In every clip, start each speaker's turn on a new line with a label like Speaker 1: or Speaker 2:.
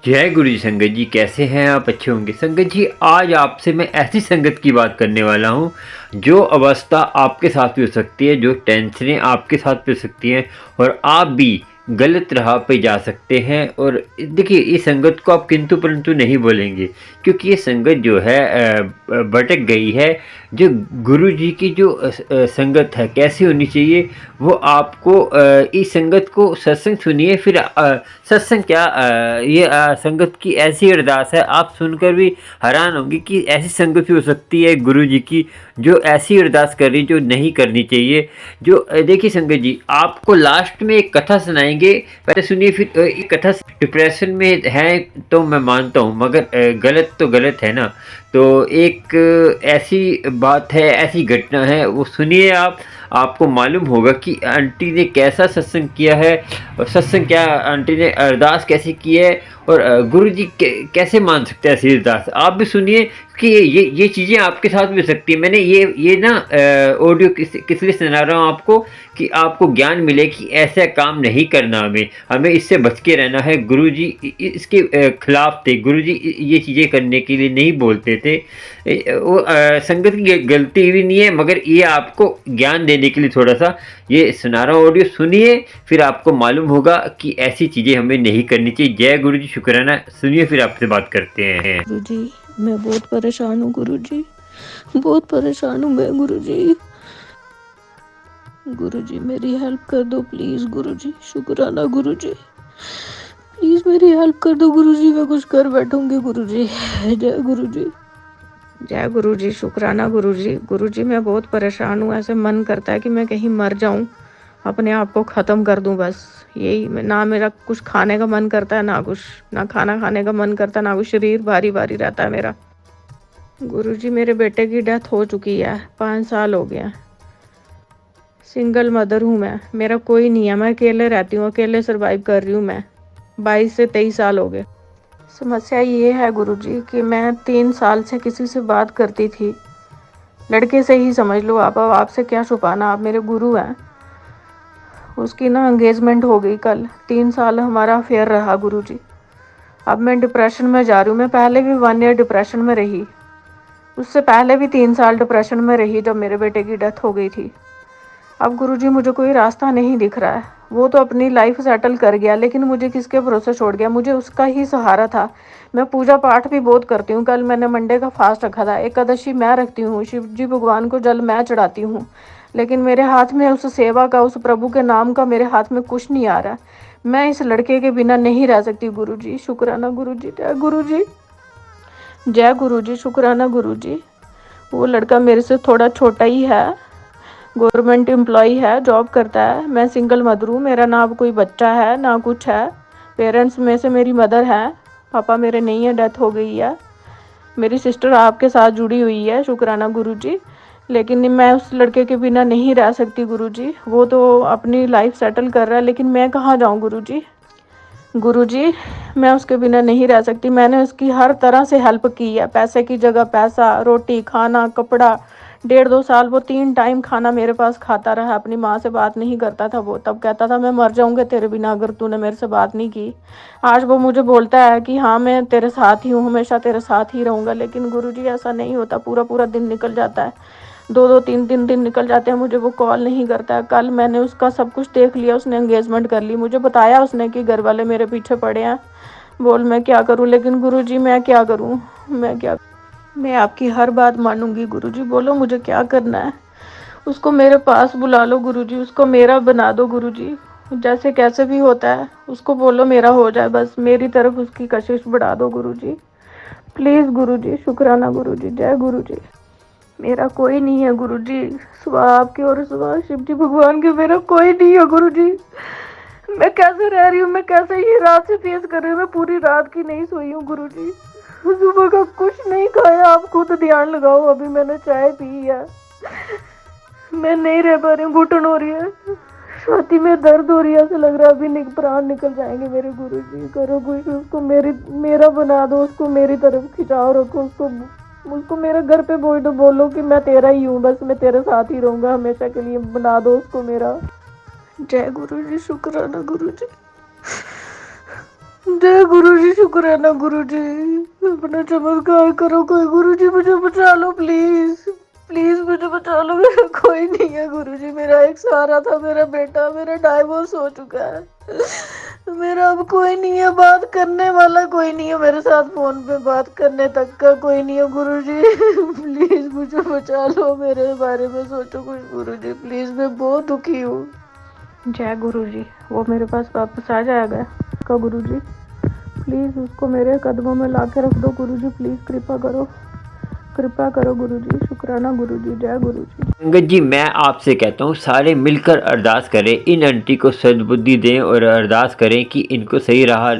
Speaker 1: जय गुरु जी। संगत जी कैसे हैं आप? अच्छे होंगे। संगत जी आज आपसे मैं ऐसी संगत की बात करने वाला हूँ जो अवस्था आपके साथ भी हो सकती है, जो टेंशनें आपके साथ भी हो सकती हैं और आप भी गलत राह पे जा सकते हैं। और देखिए इस संगत को आप किंतु परंतु नहीं बोलेंगे क्योंकि ये संगत जो है भटक गई है। जो गुरु जी की जो संगत है कैसी होनी चाहिए वो आपको इस संगत को सत्संग सुनिए फिर सत्संग क्या ये संगत की ऐसी अरदास है आप सुनकर भी हैरान होंगे कि ऐसी संगत भी हो सकती है गुरु जी की जो ऐसी अरदास कर रही जो नहीं करनी चाहिए। जो देखिए संगत जी आपको लास्ट में एक कथा सुनाएंगे, पहले सुनिए फिर एक कथा। डिप्रेशन में है तो मैं मानता हूँ मगर गलत तो गलत है ना। तो एक ऐसी बात है, ऐसी घटना है वो सुनिए आप। आपको मालूम होगा कि आंटी ने कैसा सत्संग किया है और सत्संग क्या आंटी ने अरदास कैसे की है और गुरुजी कैसे मान सकते हैं ऐसी अरदास। आप भी सुनिए कि ये चीज़ें आपके साथ भी हो सकती है। मैंने ये ना ऑडियो किस लिए सुना रहा हूँ आपको कि आपको ज्ञान मिले कि ऐसा काम नहीं करना, हमें इससे बच के रहना है। गुरुजी इसके खिलाफ थे। गुरुजी ये चीज़ें करने के लिए नहीं बोलते थे। वो संगत की गलती भी नहीं है मगर ये आपको ज्ञान देने के लिए थोड़ा सा ये सुना रहा हूँ। ऑडियो सुनिए फिर आपको मालूम होगा कि ऐसी चीज़ें हमें नहीं करनी चाहिए। जय गुरु जी। शुक्राना। सुनिए फिर आपसे बात करते हैं।
Speaker 2: गुरुजी मैं बहुत परेशान हूँ गुरुजी, बहुत परेशान हूँ मैं गुरुजी। गुरुजी मेरी हेल्प कर दो प्लीज गुरुजी। शुक्राना गुरुजी, प्लीज मेरी हेल्प कर दो गुरुजी, मैं कुछ कर बैठूंगी गुरुजी। जय गुरुजी।
Speaker 3: जय गुरुजी। शुक्राना गुरुजी। गुरुजी मैं बहुत परेशान हूँ, ऐसे मन करता है कि मैं कहीं मर जाऊँ, अपने आप को ख़त्म कर दूँ बस। यही ना मेरा कुछ खाने का मन करता है, ना खाना खाने का मन करता है, ना कुछ। शरीर भारी भारी रहता है मेरा। गुरुजी मेरे बेटे की डेथ हो चुकी है, 5 साल हो गया। सिंगल मदर हूँ मैं, मेरा कोई नहीं है, मैं अकेले रहती हूँ, अकेले सर्वाइव कर रही हूँ मैं। 22 से 23 साल हो गए। समस्या ये है गुरुजी कि मैं 3 साल से किसी से बात करती थी, लड़के से ही समझ लो आप। अब आपसे क्या छुपाना, आप मेरे गुरु हैं। उसकी ना एंगेजमेंट हो गई कल। 3 साल हमारा अफेयर रहा गुरुजी। अब मैं डिप्रेशन में जा रही हूँ। मैं पहले भी 1 ईयर डिप्रेशन में रही, उससे पहले भी 3 साल डिप्रेशन में रही जब मेरे बेटे की डेथ हो गई थी। अब गुरुजी मुझे कोई रास्ता नहीं दिख रहा है। वो तो अपनी लाइफ सेटल कर गया, लेकिन मुझे किसके भरोसे छोड़ गया। मुझे उसका ही सहारा था। मैं पूजा पाठ भी बहुत करती हूँ। कल मैंने मंडे का फास्ट रखा था, एकादशी मैं रखती हूँ, शिव जी भगवान को जल मैं चढ़ाती हूँ, लेकिन मेरे हाथ में उस सेवा का, उस प्रभु के नाम का मेरे हाथ में कुछ नहीं आ रहा। मैं इस लड़के के बिना नहीं रह सकती गुरुजी। शुक्राना गुरुजी। जय गुरुजी। जय गुरुजी। शुक्राना गुरुजी। वो लड़का मेरे से थोड़ा छोटा ही है, गवर्नमेंट एम्प्लॉय है, जॉब करता है। मैं सिंगल मदर हूँ, मेरा ना कोई बच्चा है ना कुछ है। पेरेंट्स में से मेरी मदर है, पापा मेरे नहीं है, डेथ हो गई है। मेरी सिस्टर आपके साथ जुड़ी हुई है। शुक्राना गुरुजी। लेकिन मैं उस लड़के के बिना नहीं रह सकती गुरुजी। वो तो अपनी लाइफ सेटल कर रहा है, लेकिन मैं कहाँ जाऊँ गुरुजी। गुरुजी मैं उसके बिना नहीं रह सकती। मैंने उसकी हर तरह से हेल्प की है, पैसे की जगह पैसा, रोटी खाना कपड़ा। 1.5-2 साल वो 3 टाइम खाना मेरे पास खाता रहा। अपनी माँ से बात नहीं करता था वो, तब कहता था मैं मर जाऊंगा तेरे बिना अगर तूने मेरे से बात नहीं की। आज वो मुझे बोलता है कि हाँ मैं तेरे साथ ही हूँ, हमेशा तेरे साथ ही रहूँगा। लेकिन गुरुजी ऐसा नहीं होता। पूरा पूरा दिन निकल जाता है, 2-2 3-3 दिन निकल जाते हैं, मुझे वो कॉल नहीं करता है। कल मैंने उसका सब कुछ देख लिया, उसने एंगेजमेंट कर ली। मुझे बताया उसने कि घर वाले मेरे पीछे पड़े हैं। बोल मैं क्या करूं। लेकिन गुरुजी मैं क्या करूं, मैं आपकी हर बात मानूंगी गुरुजी। बोलो मुझे क्या करना है। उसको मेरे पास बुला लो गुरुजी, उसको मेरा बना दो गुरुजी। जैसे कैसे भी होता है उसको बोलो मेरा हो जाए, बस मेरी तरफ उसकी कशिश बढ़ा दो गुरुजी, प्लीज गुरुजी। शुक्राना गुरुजी। जय गुरुजी। मेरा कोई नहीं है गुरुजी, सुबह आपके और सुबह शिव जी भगवान के, मेरा कोई नहीं है गुरुजी। मैं कैसे रह रही हूँ, मैं कैसे ये रात से फेस कर रही हूँ। मैं पूरी रात की नहीं सोई हूँ गुरुजी, सुबह का कुछ नहीं खाया। आप खुद ध्यान लगाओ, अभी मैंने चाय पी है। मैं नहीं रह पा रही हूँ, घुटन हो रही है, छाती में दर्द हो रही है, ऐसा लग रहा है अभी प्राण निकल जाएंगे मेरे। गुरुजी करो कुछ, उसको मेरा बना दो, उसको मेरी तरफ खिंचाव रखो, उसको मेरे घर पे बोल दो, बोलो कि मैं तेरा ही हूँ, बस मैं तेरे साथ ही रहूंगा हमेशा के लिए, बना दो उसको मेरा। जय गुरुजी। शुक्राना गुरुजी।
Speaker 2: जय गुरुजी, शुक्राना गुरुजी, अपना चमत्कार करो कोई गुरुजी, मुझे बचा लो प्लीज, प्लीज मुझे बचा लो, मेरा कोई नहीं है गुरुजी, मेरा एक सहारा था मेरा बेटा, मेरा डाइवोर्स हो चुका है, मेरा अब कोई नहीं है, बात करने वाला कोई नहीं है मेरे साथ, फोन पे बात करने तक का कोई नहीं है गुरुजी, प्लीज मुझे बचा लो, मेरे बारे में सोचो कुछ गुरुजी, प्लीज मैं बहुत दुखी हूँ।
Speaker 3: जय गुरुजी, वो मेरे पास वापस आ जाएगा का गुरुजी, प्लीज़ उसको मेरे कदमों में ला के रख दो गुरुजी, प्लीज़ कृपा करो गुरुजी, शुक्राना गुरुजी, जय गुरुजी।
Speaker 1: संगत जी, मैं आपसे कहता हूँ सारे मिलकर अरदास करें, इन आंटी को सद्बुद्धि दें और अरदास करें कि इनको सही राह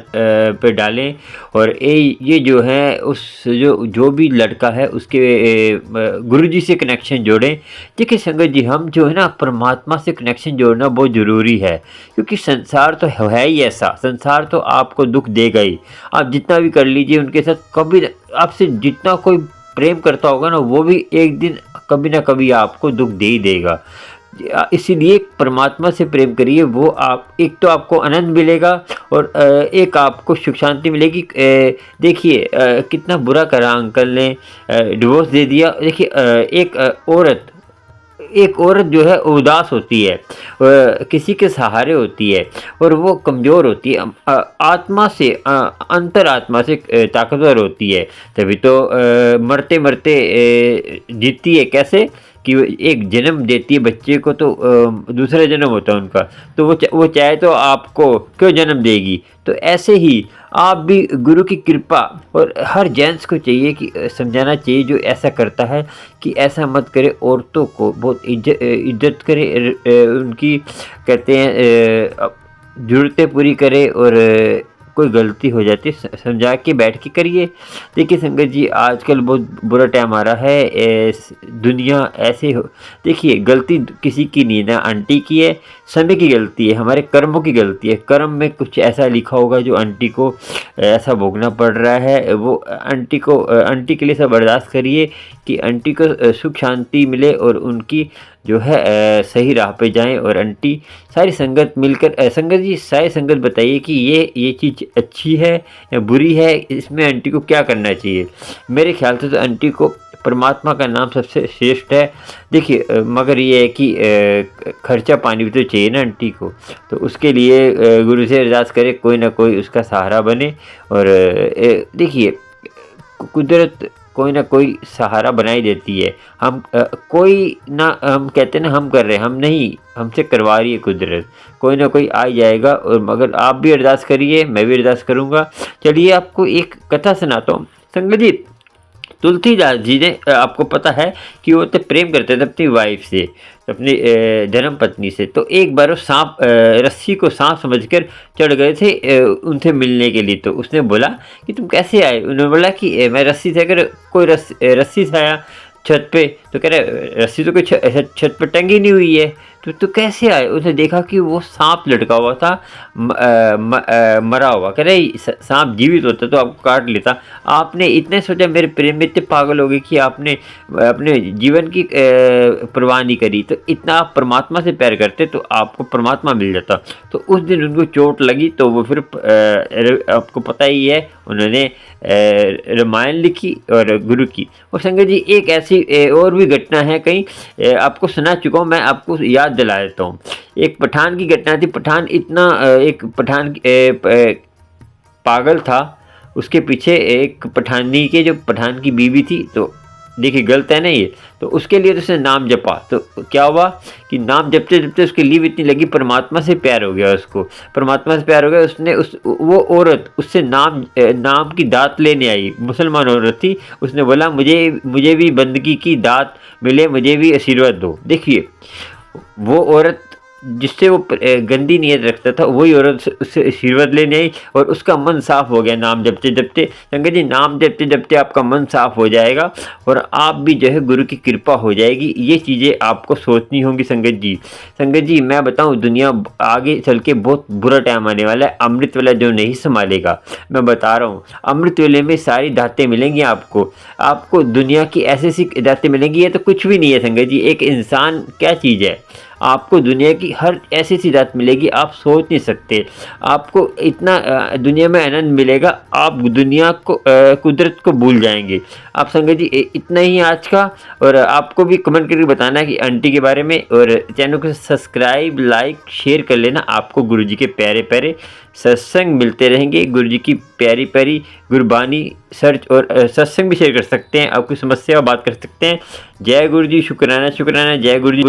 Speaker 1: पे डालें, और ये जो है उस जो भी लड़का है उसके गुरुजी से कनेक्शन जोड़ें। देखिए संगत जी, हम जो है ना परमात्मा से कनेक्शन जोड़ना बहुत ज़रूरी है, क्योंकि संसार तो है ही ऐसा, संसार तो आपको दुख देगा ही, आप जितना भी कर लीजिए उनके साथ, कभी आपसे जितना कोई प्रेम करता होगा ना, वो भी एक दिन कभी ना कभी आपको दुख दे ही देगा। इसीलिए परमात्मा से प्रेम करिए, वो आप एक तो आपको आनंद मिलेगा और एक आपको सुख शांति मिलेगी। देखिए कितना बुरा करा अंकल ने, डिवोर्स दे दिया। देखिए एक औरत जो है उदास होती है, किसी के सहारे होती है, और वो कमज़ोर होती है, आत्मा से अंतर आत्मा से ताकतवर होती है, तभी तो मरते मरते जीतती है। कैसे कि वो एक जन्म देती है बच्चे को, तो दूसरा जन्म होता है उनका, तो वो चाहे तो आपको क्यों जन्म देगी। तो ऐसे ही आप भी गुरु की कृपा, और हर जेंट्स को चाहिए कि समझाना चाहिए जो ऐसा करता है कि ऐसा मत करे, औरतों को बहुत इज्जत करे, उनकी कहते हैं ज़रूरतें पूरी करे, और कोई गलती हो जाती है समझा के बैठ के करिए। देखिए संगत जी, आजकल बहुत बुरा टाइम आ रहा है, दुनिया ऐसे हो, देखिए गलती किसी की नहीं है, ना आंटी की है, समय की गलती है, हमारे कर्मों की गलती है। कर्म में कुछ ऐसा लिखा होगा जो आंटी को ऐसा भोगना पड़ रहा है। वो आंटी के लिए सब अरदास करिए कि आंटी को सुख शांति मिले और उनकी जो है सही राह पे जाएं। और आंटी सारी संगत मिलकर, संगत जी सारी संगत बताइए कि ये चीज़ अच्छी है या बुरी है, इसमें आंटी को क्या करना चाहिए। मेरे ख्याल से तो आंटी को परमात्मा का नाम सबसे श्रेष्ठ है। देखिए मगर ये है कि खर्चा पानी भी तो चाहिए ना आंटी को, तो उसके लिए गुरु से अरदास करे कोई ना कोई उसका सहारा बने। और देखिए कुदरत कोई ना कोई सहारा बनाई देती है। हम कोई ना, हम कहते हैं ना हम कर रहे हैं, हम नहीं, हमसे करवा रही है कुदरत, कोई ना कोई आ जाएगा। और मगर आप भी अरदास करिए, मैं भी अरदास करूँगा। चलिए आपको एक कथा सुनाता हूँ। संगत जी, तुलसीदास जी ने, आपको पता है कि वो तो प्रेम करते थे अपनी वाइफ से, अपनी धर्म पत्नी से। तो एक बार वो सांप, रस्सी को सांप समझकर चढ़ गए थे उनसे मिलने के लिए। तो उसने बोला कि तुम कैसे आए। उन्होंने बोला कि मैं रस्सी से, अगर कोई रस्सी से आया छत पे, तो कह रहे रस्सी तो कोई छत पर टंगी नहीं हुई है, तो कैसे आए। उसने देखा कि वो सांप लटका हुआ था, मरा हुआ। कह रहे सांप जीवित होता तो आपको काट लेता। आपने इतने सोचा, मेरे प्रेम में इतने पागल हो गए कि आपने अपने जीवन की परवाह नहीं करी। तो इतना आप परमात्मा से प्यार करते तो आपको परमात्मा मिल जाता। तो उस दिन उनको चोट लगी, तो वो फिर आपको पता ही है, उन्होंने रामायण लिखी और गुरु की। और संगत जी, एक ऐसी और भी घटना है, कहीं आपको सुना चुका हूँ, मैं आपको याद दिला देता हूँ। एक पठान की घटना थी। पठान इतना एक पठान पागल था, उसके पीछे एक पठानी के, जो पठान की बीवी थी, तो देखिए गलत है ना ये, तो उसके लिए तो उसने नाम जपा। तो क्या हुआ कि नाम जपते जपते उसकी लीव इतनी लगी, परमात्मा से प्यार हो गया उसको, परमात्मा से प्यार हो गया। उसने वो औरत उससे नाम की दात लेने आई, मुसलमान औरत थी। उसने बोला मुझे भी बंदगी की दात मिले, मुझे भी आशीर्वाद दो। देखिए वो औरत जिससे वो गंदी नीयत रखता था, वही औरत उससे आशीर्वाद लेने आई, और उसका मन साफ हो गया नाम जपते जपते। संगत जी, नाम जपते जपते आपका मन साफ हो जाएगा और आप भी जो है गुरु की कृपा हो जाएगी। ये चीज़ें आपको सोचनी होंगी संगत जी। संगत जी, मैं बताऊं, दुनिया आगे चल के बहुत बुरा टाइम आने वाला है। अमृत वाला जो नहीं संभालेगा, मैं बता रहा हूँ, अमृत वेले में सारी दातें मिलेंगी आपको दुनिया की ऐसी ऐसी दातें मिलेंगी। ये तो कुछ भी नहीं है संगत जी। एक इंसान क्या चीज़ है, आपको दुनिया की हर ऐसी सी रात मिलेगी आप सोच नहीं सकते। आपको इतना दुनिया में आनंद मिलेगा, आप दुनिया को कुदरत को भूल जाएँगे। आप संगत जी इतना ही आज का, और आपको भी कमेंट करके बताना है कि आंटी के बारे में, और चैनल को सब्सक्राइब, लाइक, शेयर कर लेना। आपको गुरुजी के प्यारे-प्यारे सत्संग मिलते रहेंगे। गुरुजी की प्यारी-प्यारी गुरबानी सर्च और सत्संग भी शेयर कर सकते हैं। आप कोई समस्या बात कर सकते हैं। जय गुरुजी, शुक्राना शुक्राना, जय गुरुजी।